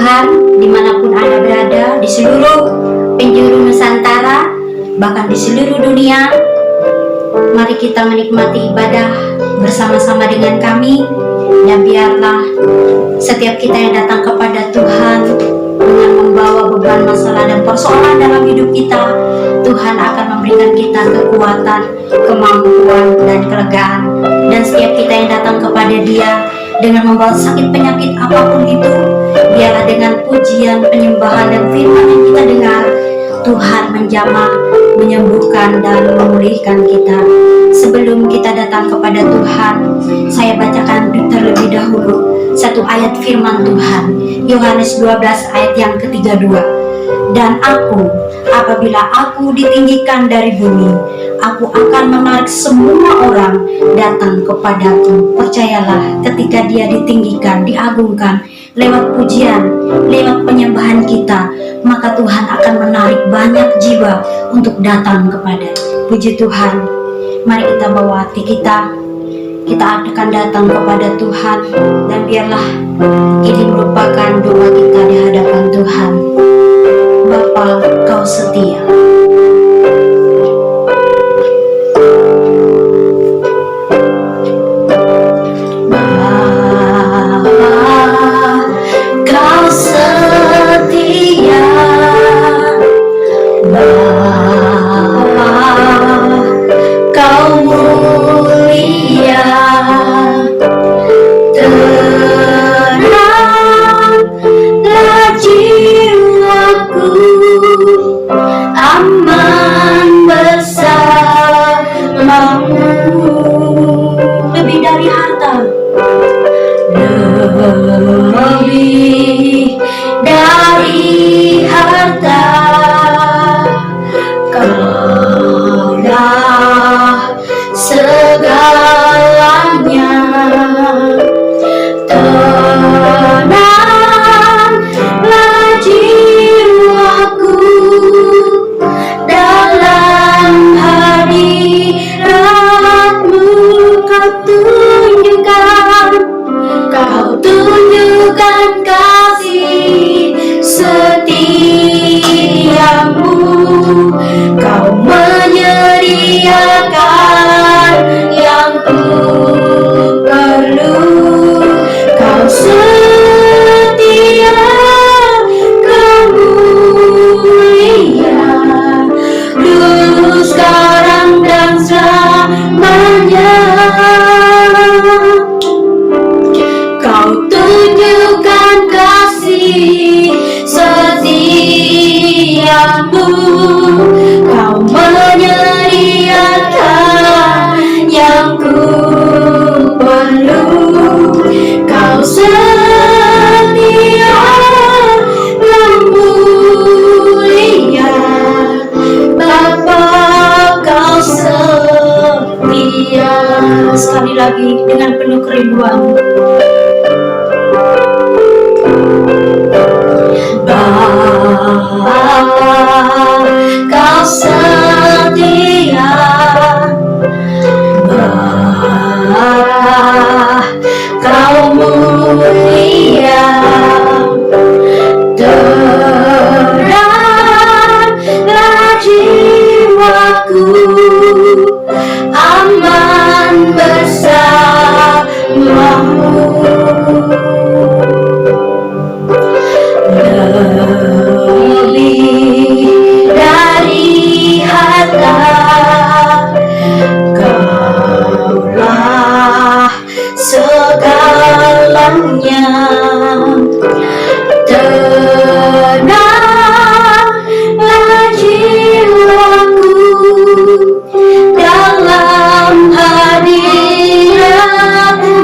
Tuhan, dimanapun Anda berada, di seluruh penjuru Nusantara, bahkan di seluruh dunia, mari kita menikmati ibadah bersama-sama dengan kami. Dan biarlah setiap kita yang datang kepada Tuhan dengan membawa beban masalah dan persoalan dalam hidup kita, Tuhan akan memberikan kita kekuatan, kemampuan, dan kelegaan. Dan setiap kita yang datang kepada Dia dengan membawa sakit penyakit apapun itu, biarlah dengan pujian, penyembahan, dan firman yang kita dengar, Tuhan menjamah, menyembuhkan, dan memulihkan kita. Sebelum kita datang kepada Tuhan, saya bacakan terlebih dahulu satu ayat firman Tuhan, Yohanes 12 ayat yang ke-32. Dan apabila aku ditinggikan dari bumi, aku akan menarik semua orang datang kepadaku. Percayalah, ketika Dia ditinggikan, diagungkan lewat pujian, lewat penyembahan kita, maka Tuhan akan menarik banyak jiwa untuk datang kepada. Puji Tuhan. Mari kita bawa hati kita akan datang kepada Tuhan, dan biarlah ini merupakan doa kita di hadapan Tuhan. Bapa, Kau setia. Lebih dari harta, Kaulah segalanya. Tenanglah jiwaku dalam hadirat-Mu. Kau tunjukkan kasih setiamu. Kau menyediakan yang ku perlu. Kau setia, Kau mulia, dulu, sekarang, dan selamanya. Kau tunjukkan kasih setiamu. Kau menyediakan yang ku perlu. Kau setia, Kau mulia, Bapa, Kau setia. Sekali lagi dengan penuh kerinduan. Bapa, Kau setia. Bapa, Kau mulia. Tenanglah jiwaku, aman bersamamu. Lebih dari harta, Kaulah segalanya. Tenanglah jiwaku dalam hadirat-Mu.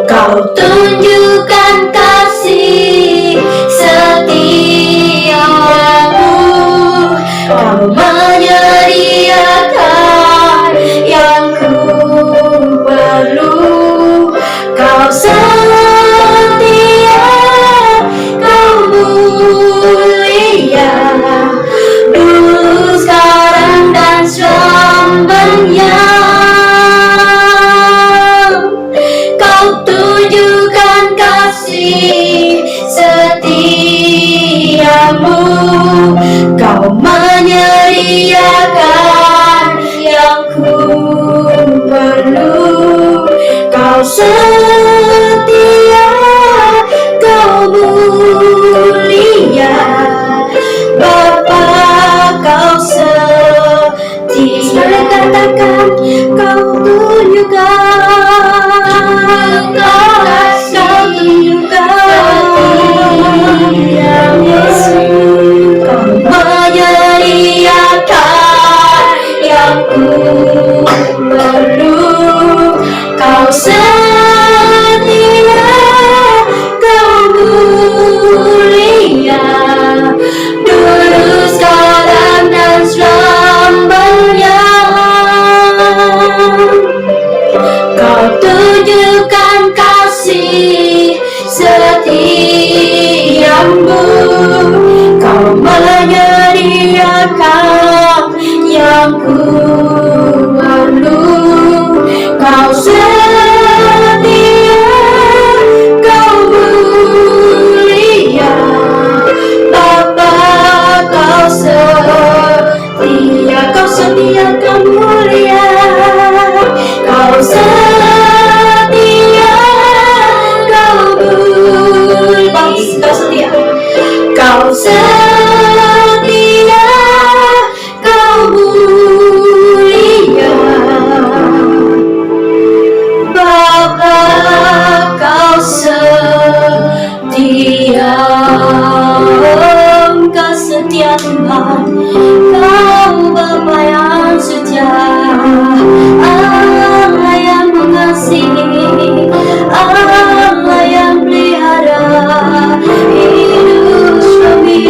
Kau tunjukkan kasih setiamu. Kau menyediakan yang ku perlu. setia, kau mulia, Bapa kau setia. Katakan kau tunjukkan, kau tunjukkan, Yesus, kau menyediakan yang ku perlu, kau setia, kau mulia, dulu sekarang dan selamanya. Kau tunjukkan kasih setiamu, kau menyediakan yang ku perlu, kau setia, kau mulia, Bapa kau setia, kau setia, kau mulia, kau setia, kau mulia, kau setia, kau setia, kau mulia, Bapa kau setia, kau setia Tuhan, kau Bapa yang setia, Allah yang mengasihi, Allah yang pelihara hidup kami.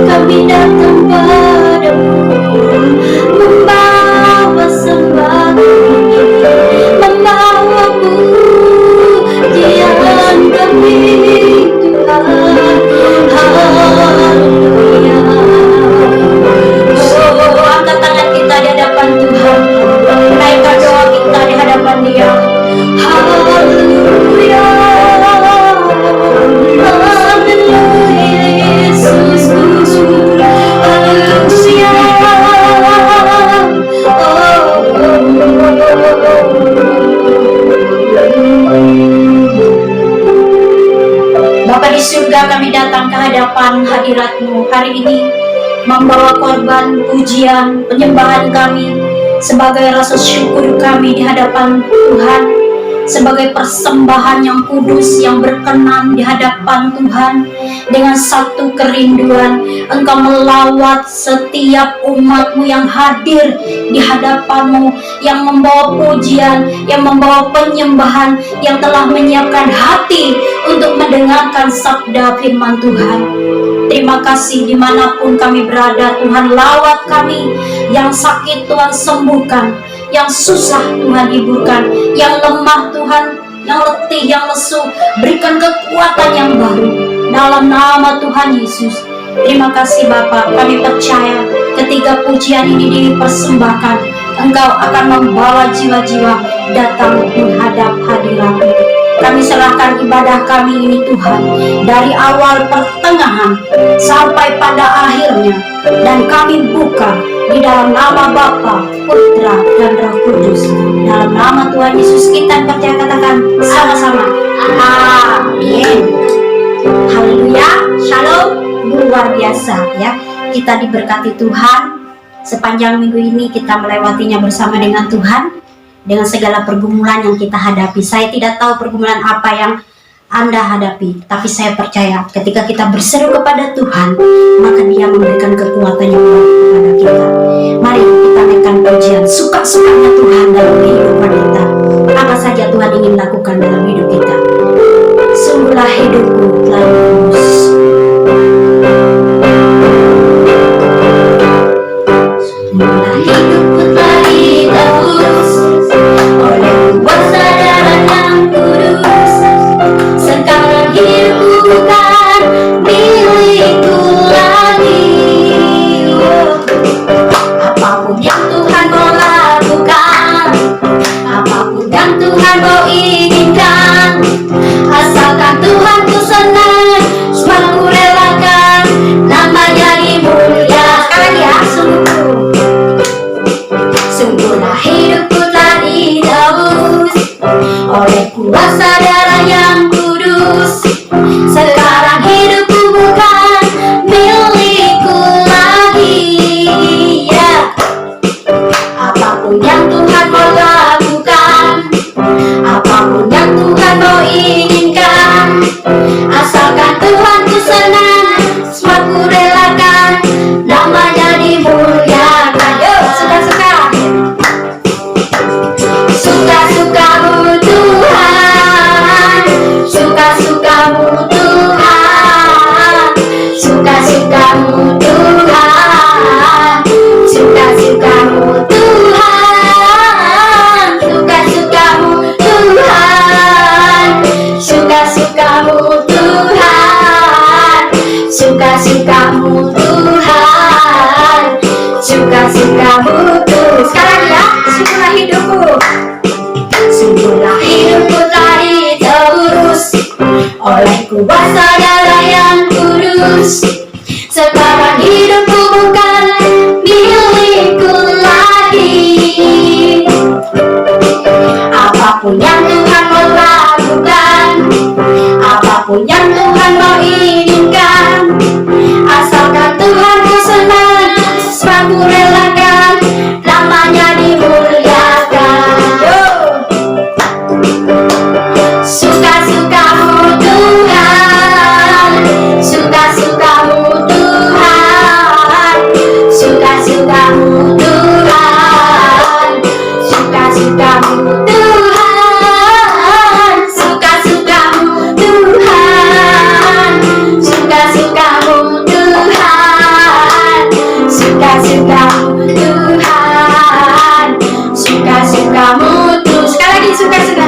Kami datang padamu, membawa sembah, membawa pujian kami Tuhan. Haleluya. Oh, angkat tangan kita di hadapan Tuhan, naikkan doa kita di hadapan Dia. Haleluya, haleluya Yesus, haleluya. Bapa di surga, kami datang ke hadapan hadirat-Mu hari ini, membawa korban pujian penyembahan kami sebagai rasa syukur kami di hadapan Tuhan, sebagai persembahan yang kudus yang berkenan di hadapan Tuhan. Dengan satu kerinduan, Engkau melawat setiap umat-Mu yang hadir di hadapan-Mu, yang membawa pujian, yang membawa penyembahan, yang telah menyiapkan hati untuk mendengarkan sabda firman Tuhan. Terima kasih dimanapun kami berada, Tuhan lawat kami. Yang sakit Tuhan sembuhkan, yang susah Tuhan hiburkan, yang lemah Tuhan, yang letih, yang lesu, berikan kekuatan yang baru dalam nama Tuhan Yesus. Terima kasih Bapa, kami percaya ketika pujian ini dipersembahkan, Engkau akan membawa jiwa-jiwa datang menghadap hadirat-Mu. Kami serahkan ibadah kami ini Tuhan, dari awal pertengahan sampai pada akhirnya, dan kami buka di dalam nama Bapa, Putra, dan Roh Kudus. Dalam nama Tuhan Yesus kita percaya, katakan sama-sama amin. Haleluya, shalom. Luar biasa ya, kita diberkati Tuhan. Sepanjang minggu ini kita melewatinya bersama dengan Tuhan, dengan segala pergumulan yang kita hadapi. Saya tidak tahu pergumulan apa yang Anda hadapi, tapi saya percaya ketika kita berseru kepada Tuhan, maka Dia memberikan kekuatan yang baru kepada kita. Mari kita naikkan pujian, suka-sukanya Tuhan dalam kehidupan kita. Apa saja Tuhan ingin lakukan dalam hidup kita. Sungguhlah hidupku telah ditebus. Sungguhlah hidupku telah ditebus oleh kuasa darah yang kudus. Sekarang hidupku bukan milikku lagi. Apapun yang Tuhan mau lakukan, apapun yang Tuhan mau inginkan, asalkan Tuhanku senang, semua ku relakan, namanya dimuliakan. Sungguhlah hidupku telah ditebus oleh kuasa darah yang kudus. Sekarang hidupku bukan milikku lagi. Apapun yang Tuhan mau lakukan, apapun yang Tuhan mau inginkan, asalkan Tuhan ku senang, aku relakan, namanya dimuliakan. Suka-sukamu Tuhan, suka-sukamu Tuhan, suka-sukamu Tuhan, suka-sukamu Tuhan, suka-sukamu Tuhan, suka-sukamu Tuhan, suka-sukamu Tuhan, suka-sukamu Tuhan. Sekali lagi suka-suka.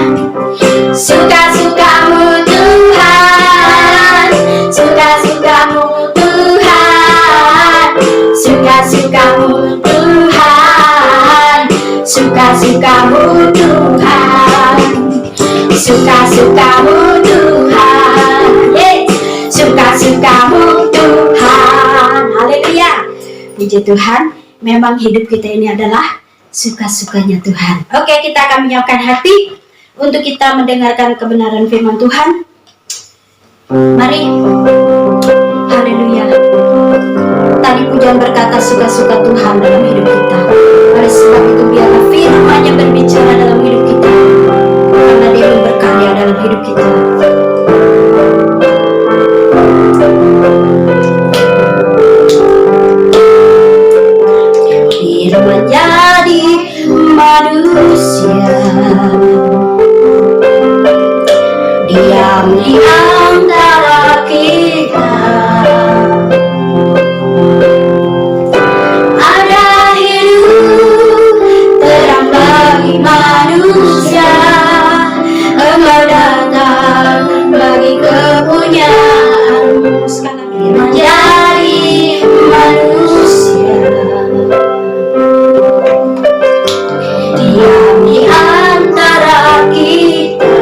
Suka-sukamu Tuhan, suka-sukamu Tuhan, suka-sukamu Tuhan, suka-sukamu Tuhan, suka-sukamu Tuhan, suka-sukamu Tuhan. Haleluya. Puji Tuhan, memang hidup kita ini adalah suka-sukanya Tuhan. Oke, kita akan menyiapkan hati untuk kita mendengarkan kebenaran firman Tuhan. Mari. Haleluya. Tadi pujian berkata suka-suka Tuhan dalam hidup kita. Oleh sebab itu biarlah firman-Nya berbicara dalam hidup kita, karena Dia berkarya dalam hidup kita. Firman jadi manusia, diam di antara kita. Ada hidup terang bagi manusia, engkau datang bagi kepunyaanmu. Sekarang menjadi manusia, diam di antara kita.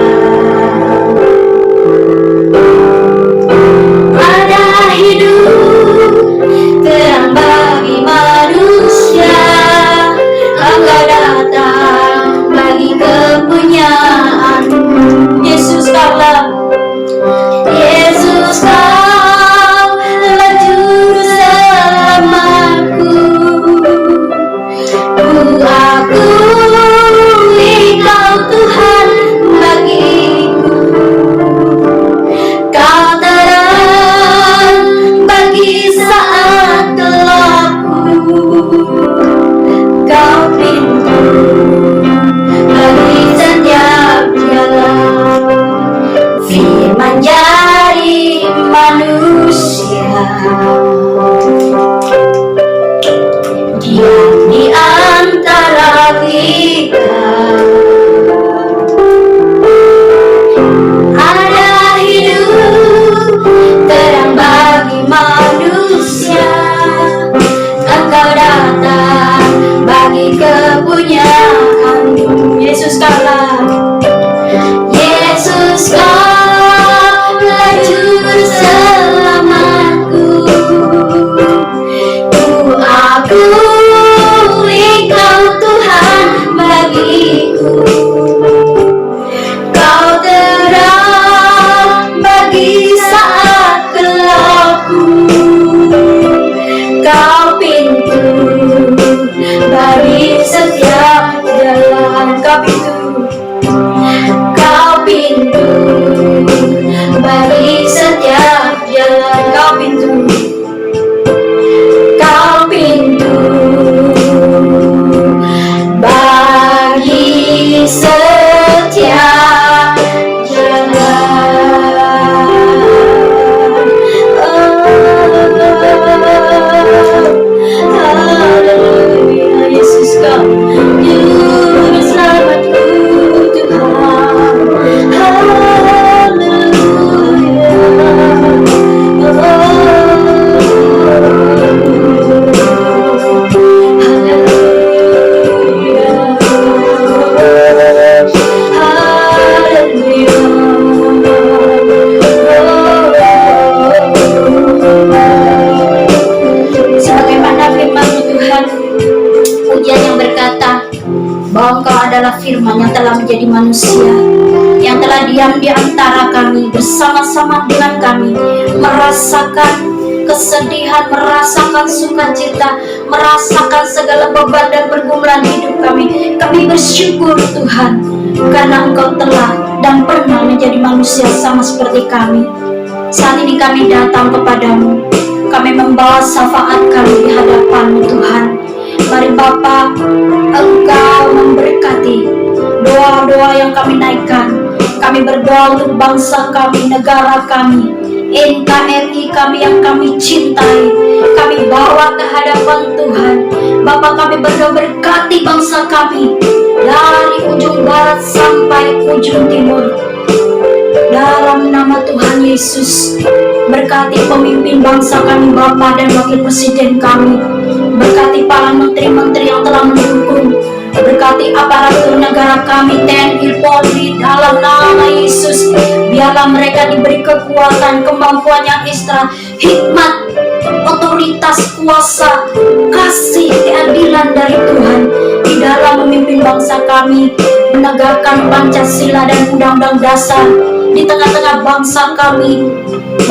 manusia yang telah diam di antara kami, bersama-sama dengan kami, merasakan kesedihan, merasakan sukacita, merasakan segala beban dan pergumulan hidup kami. Kami bersyukur Tuhan, karena Engkau telah dan pernah menjadi manusia sama seperti kami. Saat ini kami datang kepadamu, kami membawa syafaat kami di hadapan-Mu Tuhan. Mari Bapa, Engkau memberkati doa-doa yang kami naikkan. Kami berdoa untuk bangsa kami, negara kami, NKRI kami yang kami cintai. Kami bawa ke hadapan Tuhan. Bapa, kami berdoa berkati bangsa kami dari ujung barat sampai ujung timur. Dalam nama Tuhan Yesus, berkati pemimpin bangsa kami, Bapa dan Wakil Presiden kami. Berkati para menteri-menteri yang telah mendukung. Berkati aparatur negara kami, TNI, Polri, dalam nama Yesus. Biarlah mereka diberi kekuatan, kemampuan yang ekstra, hikmat, otoritas, kuasa, kasih, keadilan dari Tuhan di dalam memimpin bangsa kami, menegakkan Pancasila dan Undang-Undang Dasar di tengah-tengah bangsa kami.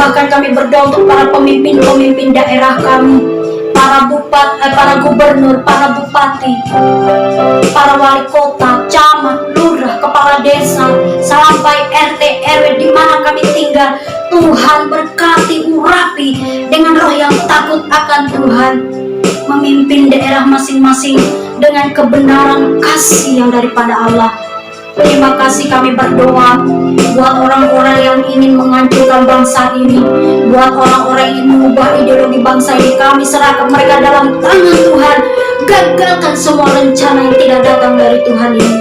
Bahkan kami berdoa untuk para pemimpin-pemimpin daerah kami, para gubernur, para bupati, para wali kota, camat, lurah, kepala desa, sampai RT RW di mana kami tinggal. Tuhan berkati, urapi dengan roh yang takut akan Tuhan, memimpin daerah masing-masing dengan kebenaran kasih yang daripada Allah. Terima kasih, kami berdoa buat orang-orang yang ingin menghancurkan bangsa ini, buat orang-orang yang ingin mengubah ideologi bangsa ini. Kami serahkan mereka dalam tangan Tuhan. Gagalkan semua rencana yang tidak datang dari Tuhan ini.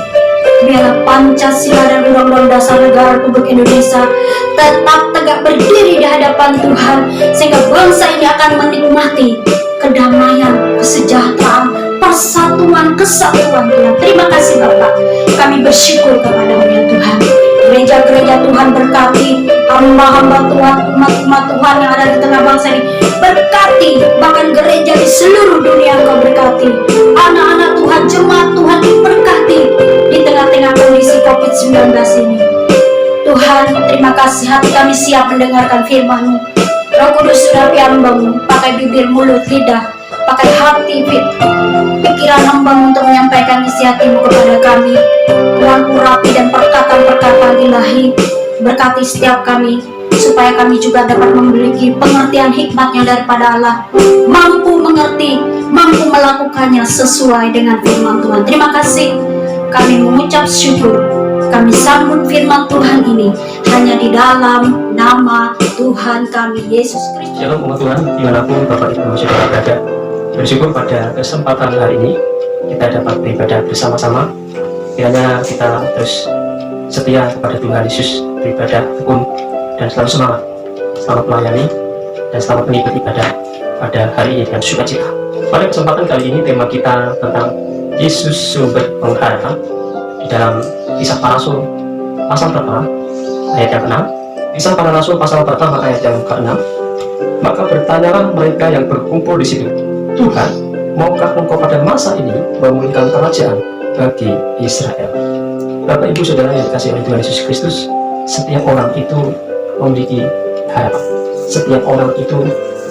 Biarlah Pancasila dan Undang-Undang Dasar Negara Republik Indonesia tetap tegak berdiri di hadapan Tuhan, sehingga bangsa ini akan menikmati kedamaian, kesejahteraan, persatuan, kesatuan Tuhan. Terima kasih Bapak, kami bersyukur kepada-Mu ya Tuhan. Gereja-gereja Tuhan berkati, hamba-hamba Tuhan, umat-umat Tuhan yang ada di tengah bangsa ini berkati, bahkan gereja di seluruh dunia Engkau berkati. Anak-anak Tuhan, jemaat Tuhan diberkati di tengah-tengah kondisi COVID-19 ini. Tuhan, terima kasih, hati kami siap mendengarkan firman-Mu. Roh Kudus sudah hamba-Mu, pakai bibir, mulut, lidah, pakai hati, pikiran hamba untuk menyampaikan isi hati-Mu kepada kami. Tuhan, urapi dan perkataan-perkataan ilahi, berkati setiap kami, supaya kami juga dapat memiliki pengertian hikmat yang daripada Allah, mampu mengerti, mampu melakukannya sesuai dengan firman Tuhan. Terima kasih, kami mengucap syukur. Kami sambut firman Tuhan ini hanya di dalam nama Tuhan kami Yesus Kristus. Shalom umat Tuhan, dimanapun Bapak Ibu Saudara berada. Bersyukur pada kesempatan hari ini kita dapat beribadah bersama-sama. Kiranya kita terus setia kepada Tuhan Yesus, beribadah tekun dan selalu semangat, selamat melayani dan selamat mengikuti ibadah pada hari ini dengan sukacita. Pada kesempatan kali ini tema kita tentang Yesus sumber pengharapan di dalam Kisah Para Rasul pasal pertama ayat yang ke-6. Kisah Para Rasul pasal pertama ayat yang ke-6. Maka bertanyalah mereka yang berkumpul di situ, Tuhan, maukah Engkau pada masa ini memulihkan kerajaan bagi Israel? Bapak Ibu Saudara yang dikasihi oleh Tuhan Yesus Kristus, setiap orang itu memiliki harapan. Setiap orang itu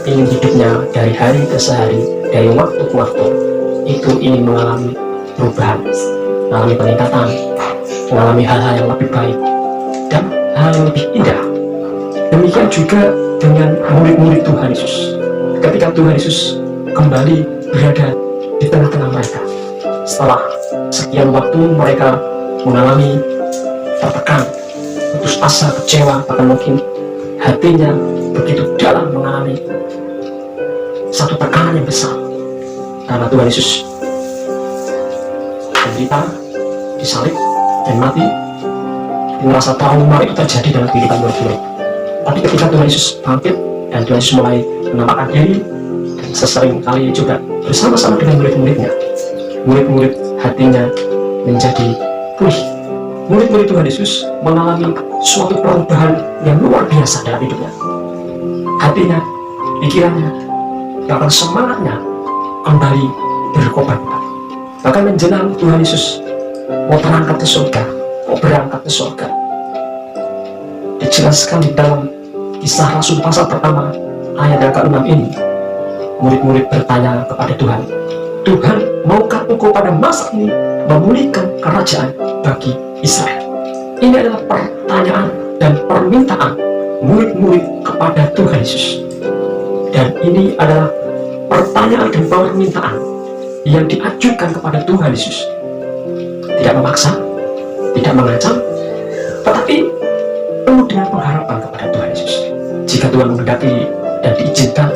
ingin hidupnya dari hari ke hari, dari waktu ke waktu, itu ingin mengalami perubahan, mengalami peningkatan, mengalami hal-hal yang lebih baik dan hal yang lebih indah. Demikian juga dengan murid-murid Tuhan Yesus. Ketika Tuhan Yesus kembali berada di tengah-tengah mereka, setelah sekian waktu mereka mengalami tertekan, putus asa, kecewa, bahkan mungkin hatinya begitu dalam mengalami satu tekanan yang besar karena Tuhan Yesus menderita, disalib dan mati. Merasa trauma itu terjadi dalam kehidupan murid-murid. Tapi ketika Tuhan Yesus bangkit dan Tuhan Yesus mulai menampakkan diri, dan sesering kali juga bersama-sama dengan murid-muridnya, murid-murid hatinya menjadi pulih. Murid-murid Tuhan Yesus mengalami suatu perubahan yang luar biasa dalam hidupnya. Hatinya, pikirannya, bahkan semangatnya kembali berkobar. Bahkan menjelang Tuhan Yesus mau terangkat ke surga, mau berangkat ke surga. Dijelaskan di dalam Kisah Rasul pasal pertama ayat yang ke-6 ini, murid-murid bertanya kepada Tuhan, Tuhan, maukah Engkau pada masa ini memulihkan kerajaan bagi Israel? Ini adalah pertanyaan dan permintaan murid-murid kepada Tuhan Yesus. Dan ini adalah pertanyaan dan permintaan yang diajukan kepada Tuhan Yesus. Tidak memaksa, tidak mengancam, tetapi penuh dengan pengharapan kepada Tuhan Yesus. Jika Tuhan menghendaki dan diizinkan,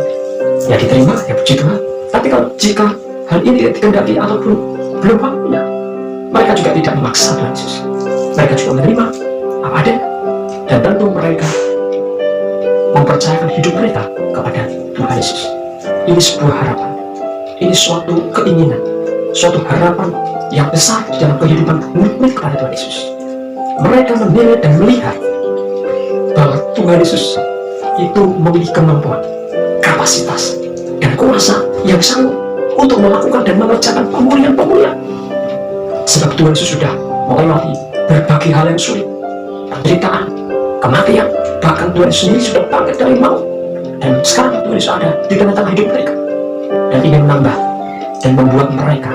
ya diterima, ya puji Tuhan. Tapi kalau jika hal ini dikehendaki ataupun belum waktunya, mereka juga tidak memaksa Tuhan Yesus. Mereka juga menerima apa adanya, dan tentu mereka mempercayakan hidup mereka kepada Tuhan Yesus. Ini sebuah harapan, ini suatu keinginan, suatu harapan yang besar di dalam kehidupan murid-murid kepada Tuhan Yesus. Mereka menilai dan melihat bahwa Tuhan Yesus itu memiliki kemampuan, kapasitas, dan kuasa yang sanggup untuk melakukan dan mengerjakan pemulihan-pemulihan. Sebab Tuhan Yesus sudah melewati berbagai hal yang sulit, penderitaan, kematian, bahkan Tuhan Yesus sendiri sudah bangkit dari maut, dan sekarang Tuhan Yesus ada di tengah-tengah hidup mereka dan ingin menambah dan membuat mereka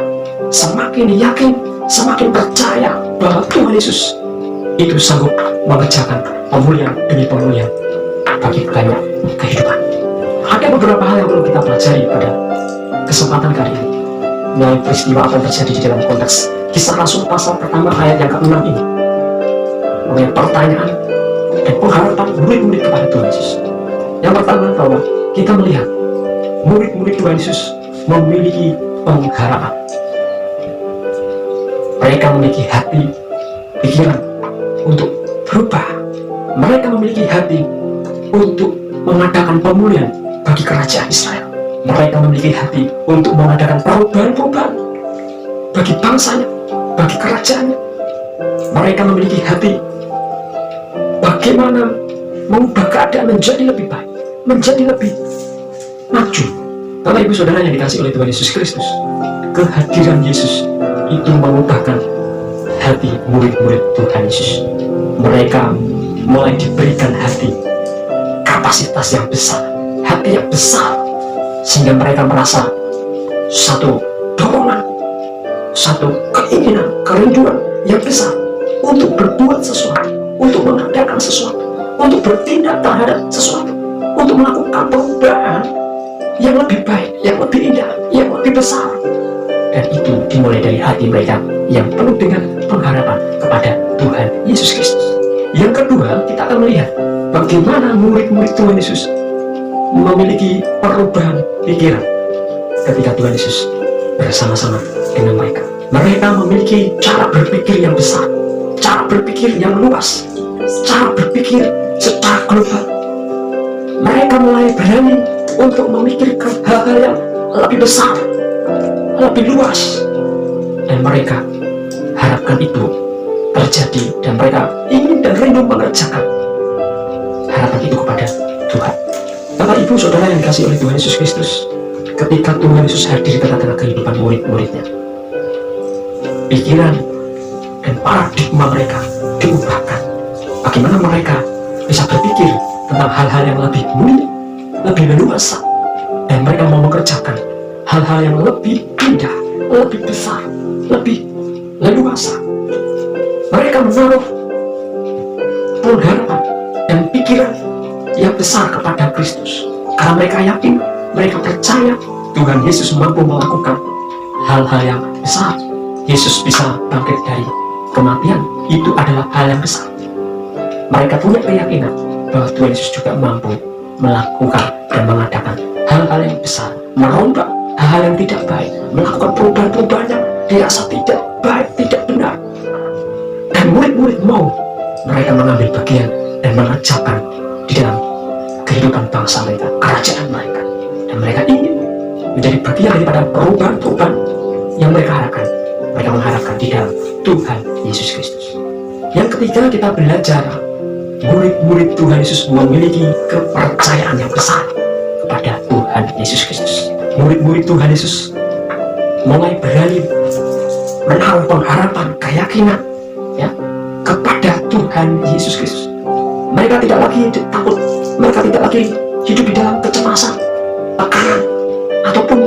semakin yakin, semakin percaya bahwa Tuhan Yesus itu sanggup mengerjakan pemulihan demi pemulihan bagi banyak kehidupan. Ada beberapa hal yang perlu kita pelajari pada kesempatan kali ini mengenai peristiwa apa yang terjadi di dalam konteks Kisah Rasul pasal pertama ayat yang ke-6 ini, mengenai pertanyaan dan pengharapan murid-murid kepada Tuhan Yesus. Yang pertama, bahwa kita melihat murid-murid Tuhan Yesus memiliki pengharapan. Mereka memiliki hati, pikiran untuk berubah. Mereka memiliki hati untuk mengadakan pemulihan bagi kerajaan Israel. Mereka memiliki hati untuk mengadakan perubahan-perubahan bagi bangsanya, bagi kerajaannya. Mereka memiliki hati bagaimana mengubah keadaan menjadi lebih baik, menjadi lebih maju. Bapak Ibu Saudara yang dikasihi oleh Tuhan Yesus Kristus, kehadiran Yesus itu mengubahkan hati murid-murid Tuhan Yesus. Mereka mulai diberikan hati, kapasitas yang besar, hati yang besar, sehingga mereka merasa satu dorongan, satu keinginan, kerinduan yang besar untuk berbuat sesuatu, untuk mengadakan sesuatu, untuk bertindak terhadap sesuatu, untuk melakukan perubahan yang lebih baik, yang lebih indah, yang lebih besar. Dan itu dimulai dari hati mereka yang penuh dengan pengharapan kepada Tuhan Yesus Kristus. Yang kedua, kita akan melihat bagaimana murid-murid Tuhan Yesus memiliki perubahan pikiran ketika Tuhan Yesus bersama-sama dengan mereka. Mereka memiliki cara berpikir yang besar, cara berpikir yang luas, cara berpikir secara global. Mereka mulai berani untuk memikirkan hal-hal yang lebih besar, lebih luas, dan mereka harapkan itu terjadi, dan mereka ingin dan rindu mengerjakan harapan itu kepada Tuhan. Bapak Ibu Saudara yang dikasihi oleh Tuhan Yesus Kristus, ketika Tuhan Yesus hadir di tengah-tengah kehidupan murid-muridnya, pikiran dan paradigma mereka diubahkan. Bagaimana mereka bisa berpikir tentang hal-hal yang lebih mulia, lebih leluasa, dan mereka mau mengerjakan hal-hal yang lebih indah, lebih besar, lebih leluasa. Mereka menaruh pengharapan dan pikiran yang besar kepada Kristus, karena mereka yakin, mereka percaya Tuhan Yesus mampu melakukan hal-hal yang besar. Yesus bisa bangkit dari kematian, itu adalah hal yang besar. Mereka punya keyakinan bahwa Tuhan Yesus juga mampu melakukan dan mengadakan hal-hal yang besar, merombak hal-hal yang tidak baik, melakukan perubahan-perubahan yang dirasa tidak baik, tidak benar. Dan murid-murid mau mereka mengambil bagian dan mengerjakan di dalam kehidupan bangsa mereka, kerajaan mereka, dan mereka ingin menjadi bagian daripada perubahan-perubahan yang mereka harapkan. Mereka mengharapkan di dalam Tuhan Yesus Kristus. Yang ketiga, kita belajar murid-murid Tuhan Yesus memiliki kepercayaan yang besar kepada Tuhan Yesus Kristus. Murid-murid Tuhan Yesus mulai berani menaruh pengharapan, keyakinan, ya, Tuhan Yesus Kristus. Mereka tidak lagi takut, mereka tidak lagi hidup di dalam kecemasan, tekanan, ataupun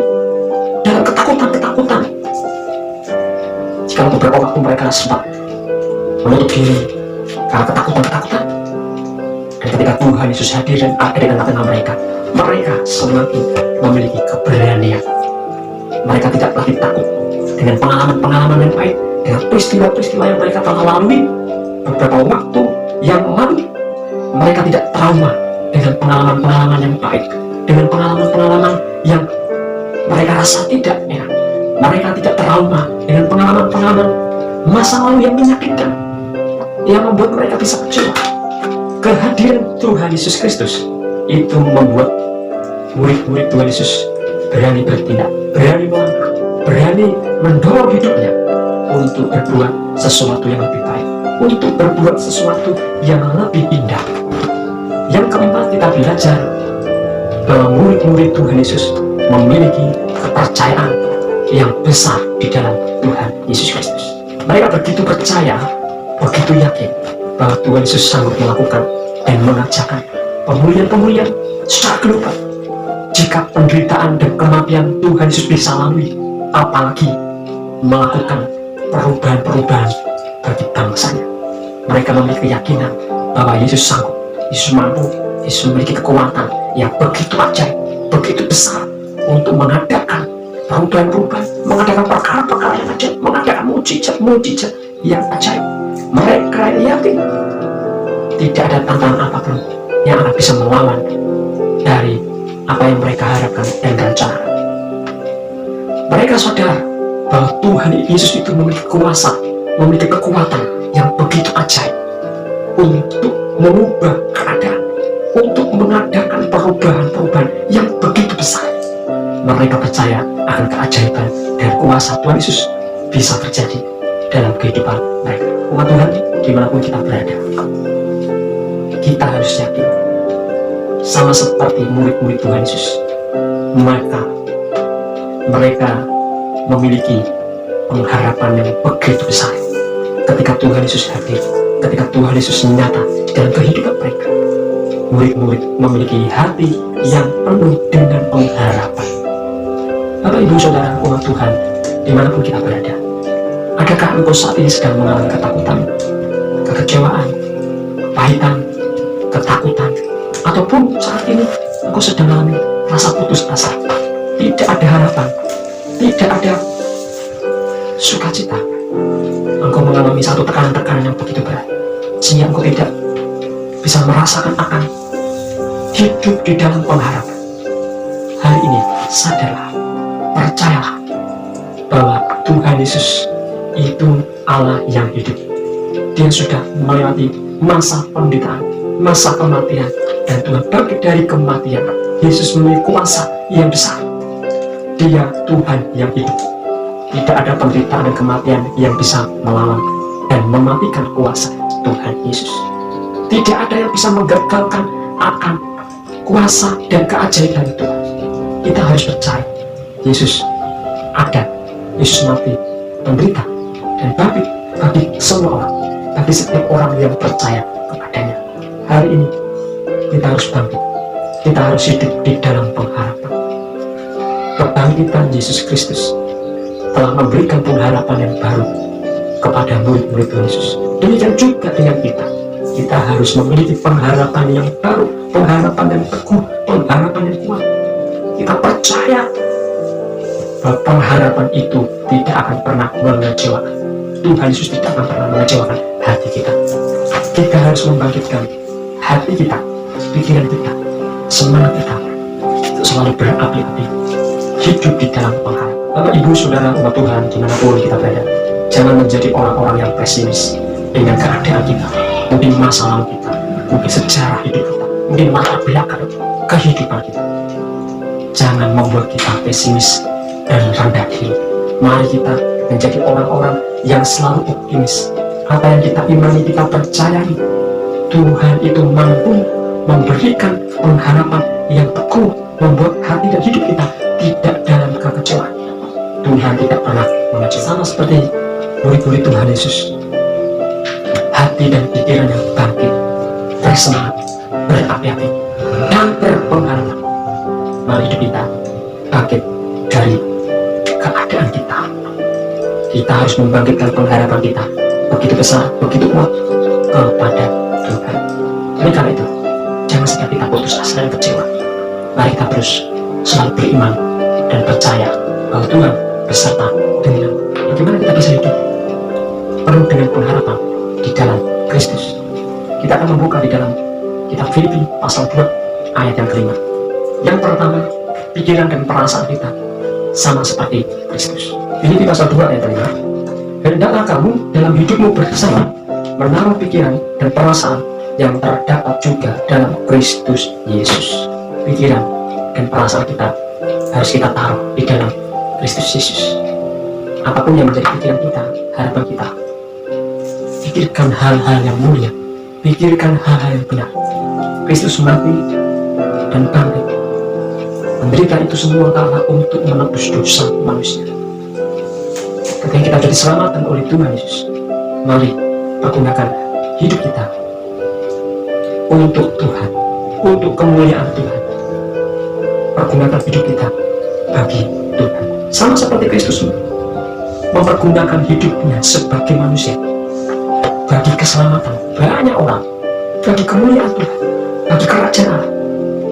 dalam ketakutan. Jika beberapa waktu mereka sempat menutup diri karena ketakutan, dan ketika Tuhan Yesus hadir dan ada di tengah-tengah mereka, mereka semakin memiliki keberanian. Mereka tidak lagi takut dengan pengalaman-pengalaman yang pahit, dengan peristiwa-peristiwa yang mereka telah lalui beberapa waktu yang lalu. Mereka tidak trauma dengan pengalaman-pengalaman yang pahit, dengan pengalaman-pengalaman yang mereka rasa tidak enak. Mereka tidak trauma dengan pengalaman-pengalaman masa lalu yang menyakitkan, yang membuat mereka bisa kecewa. Kehadiran Tuhan Yesus Kristus itu membuat murid-murid Tuhan Yesus berani bertindak, berani melangkah, berani mendorong hidupnya untuk berbuat sesuatu yang lebih baik, untuk berbuat sesuatu yang lebih indah. Yang keempat, kita belajar bahwa murid-murid Tuhan Yesus memiliki kepercayaan yang besar di dalam Tuhan Yesus Kristus. Mereka begitu percaya, begitu yakin bahwa Tuhan Yesus sanggup melakukan dan mengerjakan pemulihan-pemulihan secara global. Jika penderitaan dan kematian Tuhan Yesus bisa lalui, apalagi melakukan perubahan-perubahan bagi bangsanya. Mereka memiliki keyakinan bahwa Yesus sanggup, Yesus mampu, Yesus memiliki kekuatan yang begitu ajaib, begitu besar untuk mengadakan perubahan-perubahan, mengadakan perkara-perkara yang ajaib, mengadakan mujizat-mujizat yang ajaib. Mereka yakin tidak ada tantangan apapun yang akan bisa melawan dari apa yang mereka harapkan dan rencanakan. Mereka sadar bahwa Tuhan Yesus itu memiliki kuasa, memiliki kekuatan yang begitu ajaib untuk mengubah keadaan, untuk mengadakan perubahan-perubahan yang begitu besar. Mereka percaya akan keajaiban dan kuasa Tuhan Yesus bisa terjadi dalam kehidupan mereka. Umat Tuhan, dimanapun kita berada, kita harus yakin, sama seperti murid-murid Tuhan Yesus, mereka memiliki pengharapan yang begitu besar ketika Tuhan Yesus hadir, ketika Tuhan Yesus nyata dalam kehidupan mereka. Murid-murid memiliki hati yang penuh dengan pengharapan. Bapak, Ibu, Saudara, umat Tuhan, dimanapun kita berada, adakah engkau saat ini sedang mengalami ketakutan, kekecewaan, kepahitan, ketakutan, ataupun saat ini engkau sedang mengalami rasa putus asa, tidak ada harapan, tidak ada sukacita? Engkau mengalami satu tekanan-tekanan yang begitu berat, sehingga engkau tidak bisa merasakan akan hidup di dalam pengharapan. Hari ini sadarlah, percayalah bahwa Tuhan Yesus itu Allah yang hidup. Dia sudah melewati masa penderitaan, masa kematian, dan Tuhan bangkit dari kematian. Yesus memiliki kuasa yang besar. Dia Tuhan yang hidup. Tidak ada penderitaan dan kematian yang bisa melawan dan mematikan kuasa Tuhan Yesus. Tidak ada yang bisa menggagalkan akan kuasa dan keajaiban Tuhan. Kita harus percaya Yesus ada, Yesus mati, menderita, dan bagi semua orang, bagi setiap orang yang percaya kepadanya. Hari ini kita harus bangkit, kita harus hidup di dalam pengharapan. Kebangkitan Yesus Kristus telah memberikan pengharapan yang baru kepada murid-murid Yesus. Demikian juga dengan kita. Kita harus memiliki pengharapan yang baru, pengharapan yang teguh, pengharapan yang kuat. Kita percaya bahwa pengharapan itu tidak akan pernah mengecewakan. Tuhan Yesus tidak akan pernah mengecewakan hati kita. Kita harus membangkitkan hati kita, pikiran kita, semangat kita untuk selalu berapi-api, hidup di dalam pengharapan. Bapak, Ibu, Saudara, umat Tuhan, dimanapun kita berada, jangan menjadi orang-orang yang pesimis dengan keadaan kita, mungkin masa lalu kita, mungkin sejarah hidup kita, mungkin latar belakang kehidupan kita. Jangan membuat kita pesimis dan rendah diri. Mari kita menjadi orang-orang yang selalu optimis. Apa yang kita imani, kita percayai, Tuhan itu mampu memberikan pengharapan yang teguh, membuat hati dan hidup kita tidak dalam kekecewaan. Tuhan tidak pernah mengecewakan. Sama seperti murid-murid Tuhan Yesus, hati dan pikiran yang bangkit, bersemangat, berapi-api, dan berpengharapan. Mari hidup kita bangkit dari keadaan kita. Kita harus membangkitkan pengharapan kita begitu besar, begitu kuat kepada Tuhan. Oleh karena itu, jangan sampai kita putus asa dan kecewa. Mari kita terus selalu beriman dan percaya bahwa Tuhan beserta dengan bagaimana kita bisa hidup penuh dengan pengharapan di dalam Kristus. Kita akan membuka di dalam kitab Filipi pasal 2 ayat yang kelima. Yang pertama, pikiran dan perasaan kita sama seperti Kristus. Filipi pasal 2 ayat kelima. Hendaklah kamu dalam hidupmu bersama menaruh pikiran dan perasaan yang terdapat juga dalam Kristus Yesus. Pikiran dan perasaan kita harus kita taruh di dalam Kristus Yesus. Apapun yang menjadi pikiran kita, harapan kita, pikirkan hal-hal yang mulia, pikirkan hal-hal yang benar. Kristus mati dan bangkit, menderita itu semua karena untuk menebus dosa manusia. Ketika kita sudah diselamatkan oleh Tuhan Yesus, mari pergunakan hidup kita untuk Tuhan, untuk kemuliaan Tuhan. Pergunakan hidup kita bagi Tuhan, sama seperti Kristus mempergunakan hidupnya sebagai manusia bagi keselamatan banyak orang, bagi kemuliaan Tuhan, bagi kerajaan Allah.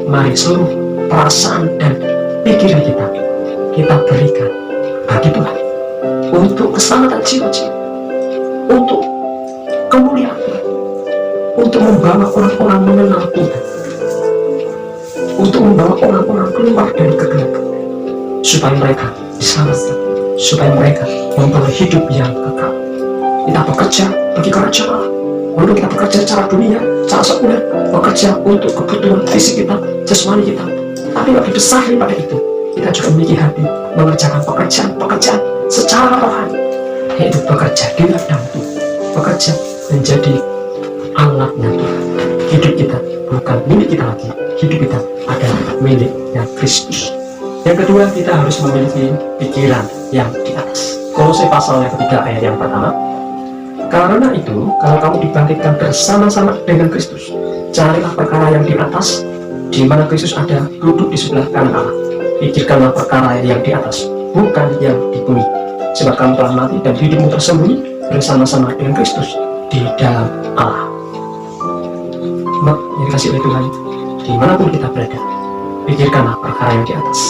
Mari seluruh perasaan dan pikiran kita berikan bagi Tuhan, untuk keselamatan jiwa-jiwa, untuk kemuliaan Tuhan, untuk membawa orang-orang mengenal Tuhan, untuk membawa orang-orang keluar dari kegelapan, supaya mereka diselamatkan, supaya mereka memperoleh hidup yang kekal. Kita bekerja bagi kerajaan Allah. Walaupun kita bekerja secara dunia, secara sekuler, bekerja untuk kebutuhan fisik kita, jasmani kita, tapi lebih besar daripada itu, kita juga memiliki hati mengerjakan pekerjaan secara rohani, yaitu bekerja di ladang Tuhan, bekerja menjadi alatnya Tuhan. Hidup kita bukan milik kita lagi, hidup kita adalah miliknya Kristus. Yang kedua, kita harus memiliki pikiran yang di atas. Kolose pasal yang ketiga ayat yang pertama. Karena itu, kalau kamu dibangkitkan bersama-sama dengan Kristus, carilah perkara yang di atas, di mana Kristus ada duduk di sebelah kanan Allah. Pikirkanlah perkara yang di atas, bukan yang di bumi. Sebab kamu telah mati dan hidupmu tersembunyi bersama-sama dengan Kristus di dalam Allah. Yang dikasih oleh Tuhan, dimanapun kita berada, pikirkanlah perkara yang di atas.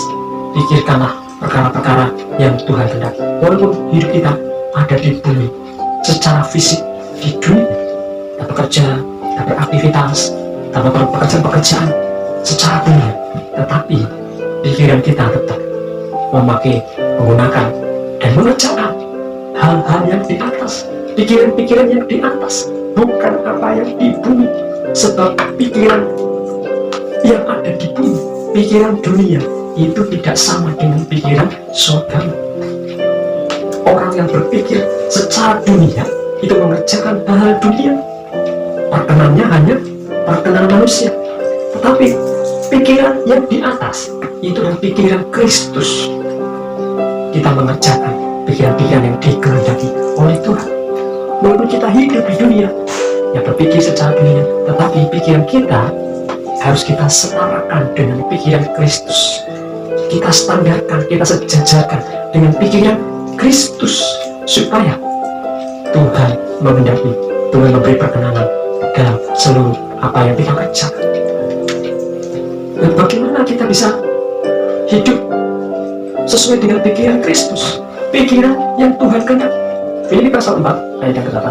Pikirkanlah perkara-perkara yang Tuhan kehendaki. Walaupun hidup kita ada di bumi, secara fisik di dunia, kita bekerja, kita beraktivitas, kita melakukan pekerjaan-pekerjaan secara dunia, tetapi pikiran kita tetap menggunakan dan mengerjakan hal-hal yang di atas, pikiran-pikiran yang di atas, bukan apa yang di bumi. Sebab pikiran yang ada di bumi, pikiran dunia, itu tidak sama dengan pikiran surga. Orang yang berpikir secara dunia itu mengerjakan hal-hal dunia, perkenannya hanya perkenan manusia. Tetapi pikiran yang di atas itu adalah pikiran Kristus. Kita mengerjakan pikiran-pikiran yang dikehendaki oleh Tuhan. Walaupun kita hidup di dunia yang berpikir secara dunia, tetapi pikiran kita harus kita setarakan dengan pikiran Kristus. Kita standarkan, kita sejajarkan dengan pikiran Kristus, supaya Tuhan menghendaki, Tuhan memberi perkenanan dalam seluruh apa yang kita kerjakan. Dan bagaimana kita bisa hidup sesuai dengan pikiran Kristus, pikiran yang Tuhan kehendaki. Filipi pasal 4 ayat yang ke-8.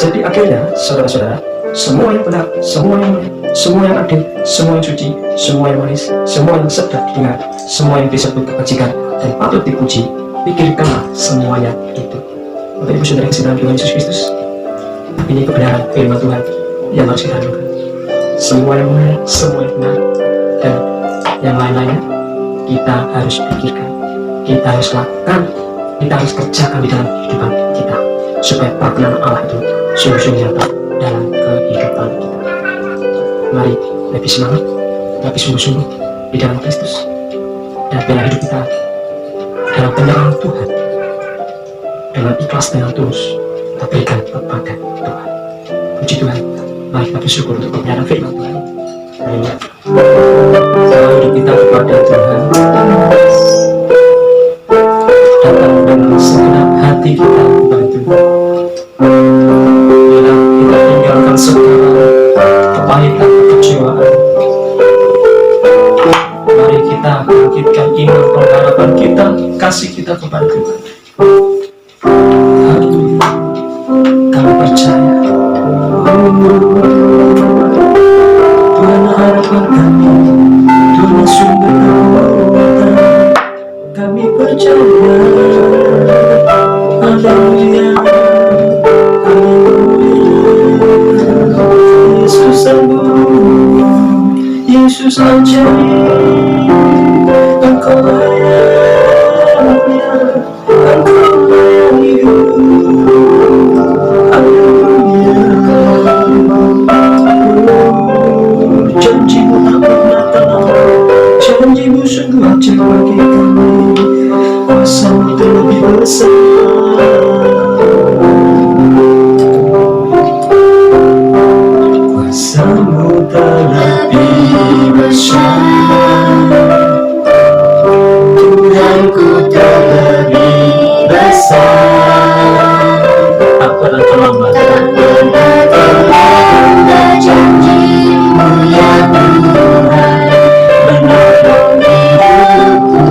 Jadi akhirnya, saudara-saudara, semua yang benar, semua yang mulia, semua yang adil, semua yang suci, semua yang manis, semua yang sedap didengar, semua yang disebut kebajikan dan patut dipuji, pikirkanlah semuanya itu. Bapak Ibu Saudara yang dalam Tuhan Yesus Kristus, ini kebenaran firman Tuhan yang harus kita lakukan. Semua yang mulia, semua yang benar, dan yang lain-lainnya kita harus pikirkan, kita harus lakukan, kita harus kerjakan di dalam kehidupan kita, supaya perkenanan Allah itu sungguh-sungguh nyata dalam kehidupan kita. Mari lebih semangat, lebih sungguh-sungguh di dalam Kristus, dan biarlah hidup kita dalam penyerahan Tuhan, dengan ikhlas, dengan tulus kita berikan kepada Tuhan. Puji Tuhan. Mari kita bersyukur untuk kebenaran firman Tuhan. Haleluya. Selalu hidup kita kepada Tuhan, datang dengan segenap hati kita kepada Tuhan. Biarlah kita tinggalkan segala kepahitan, kekecewaan. Mari kita bangkitkan iman, pengharapan kita, kasih kita kepada Tuhan. Haleluya. Kami percaya Tuhan harapan kami, Tuhan sumber kekuatan. Kami percaya. Haleluya, haleluya. Yesus sembuh, Yesus ajaib. Engkau layak, Engkau layak hidup. Haleluya. Janjimu tak pernah terlambat, janjimu sungguh ajaib bagi kami. Kuasa-Mu terlebih besar. Kuasa-Mu terlebih besar. Tuhanku terlebih besar. Tak pernah terlambat. Tak pernah terlambat janji-Mu ya Tuhan, menolong hidupku.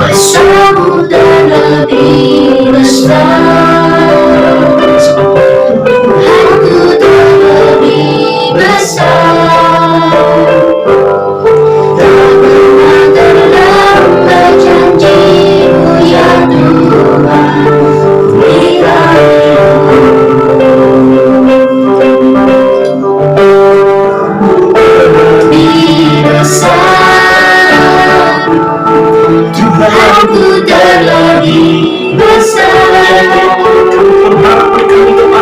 Kuasa-Mu terlebih besar, Tuhanku terlebih besar. Tak pernah terlambat janji-Mu ya Tuhan, terlebih besar. Tuhanku terlebih besar.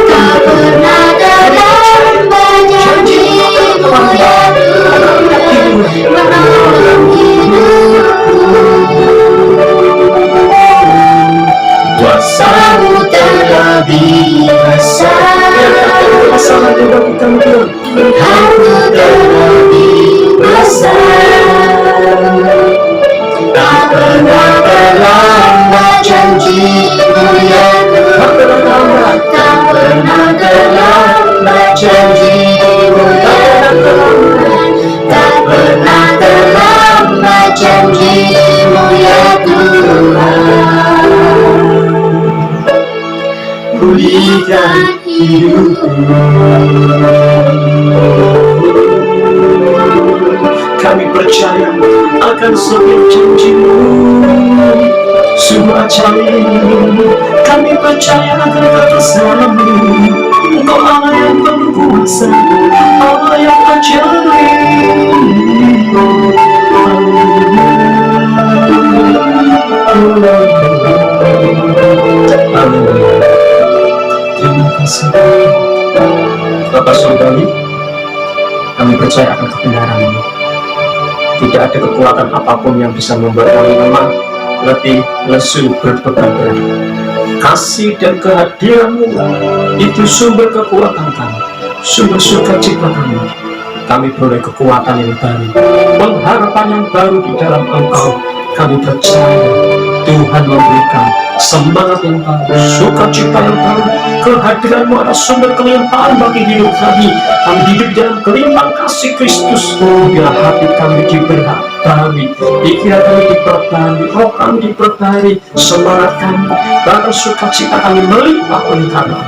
Tak pernah terlambat janji-Mu ya Tuhan, menolong hidupku. Kuasa-Mu terlebih besar, Tuhanku terlebih besar. Tak pernah terlambat janji-Mu ya Tuhan, tak pernah terlambat janji-Mu ya Tuhan, tak pernah terlambat janji-Mu ya Tuhan. Pulihkan hidupku. Kami percaya akan setiap janji-Mu, sungguh ajaib. Kami percaya akan kekasih-Mu. Engkau Allah yang penuh kuasa, Allah yang ajaib. Haleluya. Terima kasih Bapak Saudari, kami percaya akan kebenaran-Mu. Tidak ada kekuatan apapun yang bisa membuat kami lemah, letih, lesu, berbeban berat. Kasih dan kehadiran-Mu itu sumber kekuatan kami, sumber sukacita kami. Kami beroleh kekuatan yang baru, pengharapan yang baru di dalam Engkau. Kami percaya Tuhan memberikan semangat yang baru, sukacita yang baru. Kehadiran-Mu adalah sumber kelimpahan bagi hidup kami. Kami hidup dalam kelimpahan kasih Kristus. Biar hati kami diperbarui, pikiran kami diperbarui, roh kami diperbarui, semangat kami, bahkan sukacita kami melimpah oleh karena.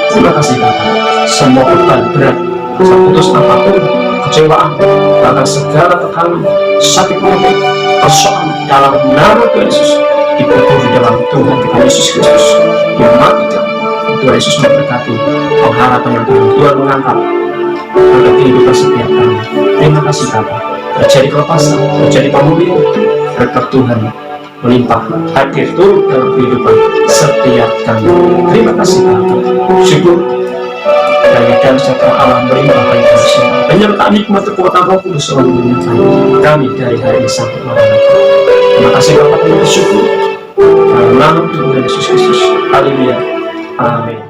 Terima kasih Bapa. Semua beban berat, putus apapun, kecewaan, bahkan segala tekanan, sakit penyakit, persoalan dalam nama Tuhan Yesus dikubur di dalam Tuhan kita Yesus Kristus yang mati. Tuhan Yesus memberkati pengharapan yang baru. Tuhan mengangkat pada kehidupan setiap kami. Terima kasih Bapa. Terjadi kelepasan, terjadi pemulihan, berkat Tuhan melimpah hadir turun dalam kehidupan setiap kami. Terima kasih Bapa. Syukur daya dan sejahtera Allah melimpah bagi kami semua. Penyertaan hikmat kekuatan Roh Kudus selalu menyertai kami dari hari ini sampai maranatha. Terima kasih Bapa, kami bersyukur dalam nama Tuhan Yesus Kristus. Haleluya. Amin.